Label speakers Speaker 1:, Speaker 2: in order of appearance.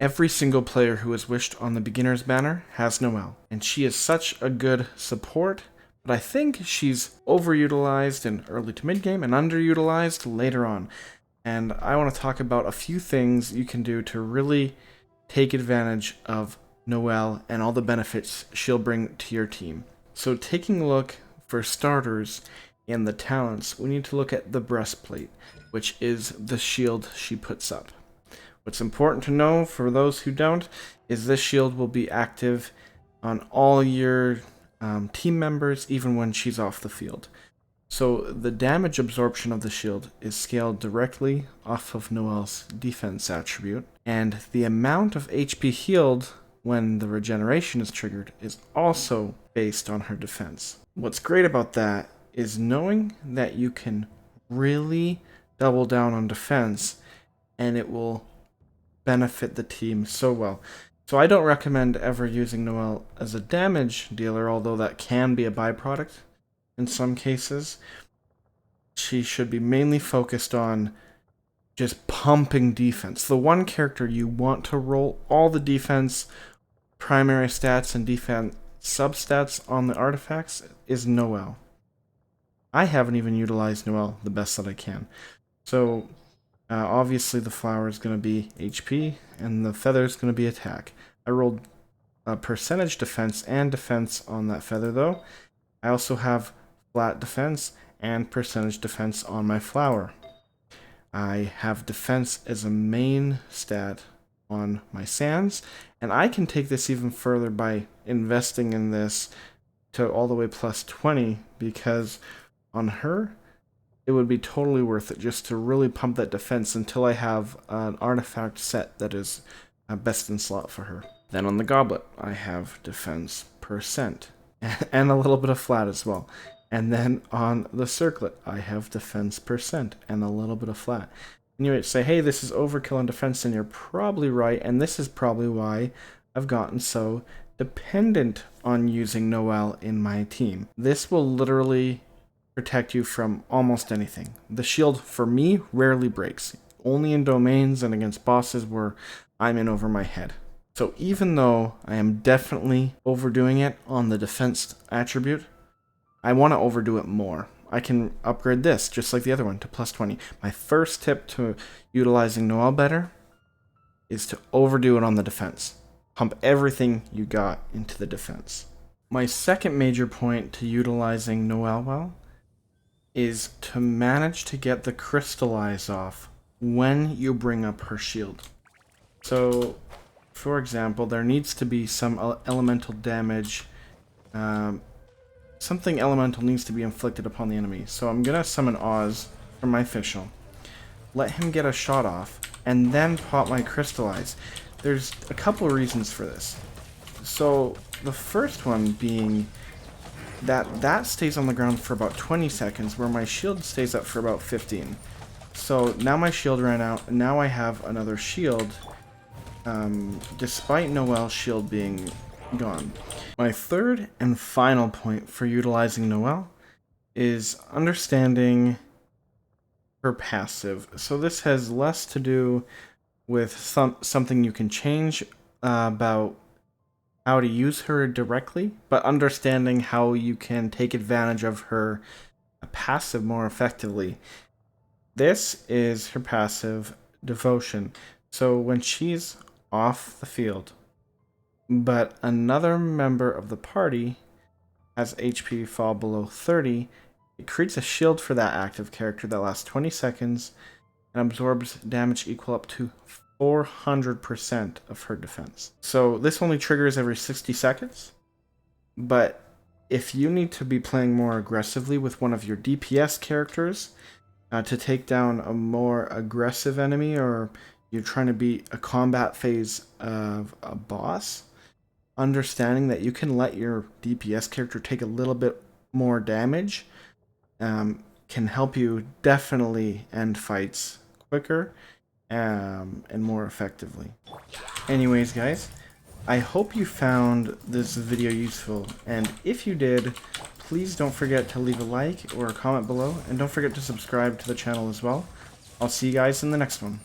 Speaker 1: Every single player who is wished on the beginner's banner has Noelle, and she is such a good support, but I think she's overutilized in early to mid game and underutilized later on. And I want to talk about a few things you can do to really take advantage of Noelle and all the benefits she'll bring to your team. So taking a look for starters in the talents, we need to look at the Breastplate, which is the shield she puts up. What's important to know for those who don't is this shield will be active on all your team members even when she's off the field. So the damage absorption of the shield is scaled directly off of Noelle's defense attribute, and the amount of HP healed when the regeneration is triggered is also based on her defense. What's great about that is knowing that you can really double down on defense and it will benefit the team so well. So I don't recommend ever using Noelle as a damage dealer, although that can be a byproduct in some cases. She should be mainly focused on just pumping defense. The one character you want to roll all the defense, primary stats, and defense substats on the artifacts is Noelle. I haven't even utilized Noelle the best that I can. So obviously the flower is going to be HP and the feather is going to be attack. I rolled a percentage defense and defense on that feather though. I also have flat defense and percentage defense on my flower. I have defense as a main stat on my sands, and I can take this even further by investing in this to all the way plus 20, because on her it would be totally worth it just to really pump that defense until I have an artifact set that is best in slot for her. Then on the goblet I have defense percent and a little bit of flat as well. And then on the circlet I have defense percent and a little bit of flat. And you might say, hey, this is overkill on defense, and you're probably right, and this is probably why I've gotten so dependent on using Noelle in my team. This will literally protect you from almost anything. The shield, for me, rarely breaks. Only in domains and against bosses where I'm in over my head. So even though I am definitely overdoing it on the defense attribute, I want to overdo it more. I can upgrade this, just like the other one, to plus 20. My first tip to utilizing Noelle better is to overdo it on the defense. Pump everything you got into the defense. My second major point to utilizing Noelle well is to manage to get the crystallize off when you bring up her shield. So, for example, there needs to be some elemental damage. Something elemental needs to be inflicted upon the enemy. So I'm going to summon Oz from my official. Let him get a shot off, and then pop my crystallize. There's a couple of reasons for this. So the first one being that stays on the ground for about 20 seconds, where my shield stays up for about 15. So now my shield ran out, and now I have another shield, despite Noelle's shield being gone. My third and final point for utilizing Noelle is understanding her passive. So this has less to do with something you can change about how to use her directly, but understanding how you can take advantage of her passive more effectively. This is her passive, Devotion. So when she's off the field, but another member of the party has HP fall below 30, it creates a shield for that active character that lasts 20 seconds and absorbs damage equal up to 400% of her defense. So this only triggers every 60 seconds, but if you need to be playing more aggressively with one of your DPS characters to take down a more aggressive enemy, or you're trying to beat a combat phase of a boss, understanding that you can let your DPS character take a little bit more damage can help you definitely end fights quicker and more effectively. Anyways, guys, I hope you found this video useful, and if you did, please don't forget to leave a like or a comment below, and don't forget to subscribe to the channel as well. I'll see you guys in the next one.